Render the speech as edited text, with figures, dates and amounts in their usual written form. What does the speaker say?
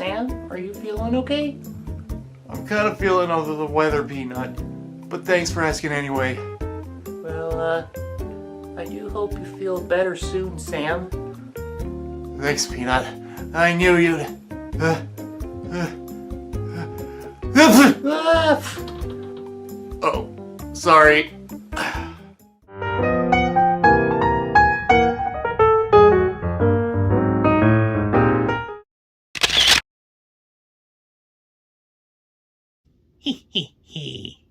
Sam? Are you feeling okay? I'm kind of feeling under the weather, Peanut. But thanks for asking anyway. Well, I do hope you feel better soon, Sam. Thanks, Peanut. I knew you'd... Oh, sorry. Hee hee hee.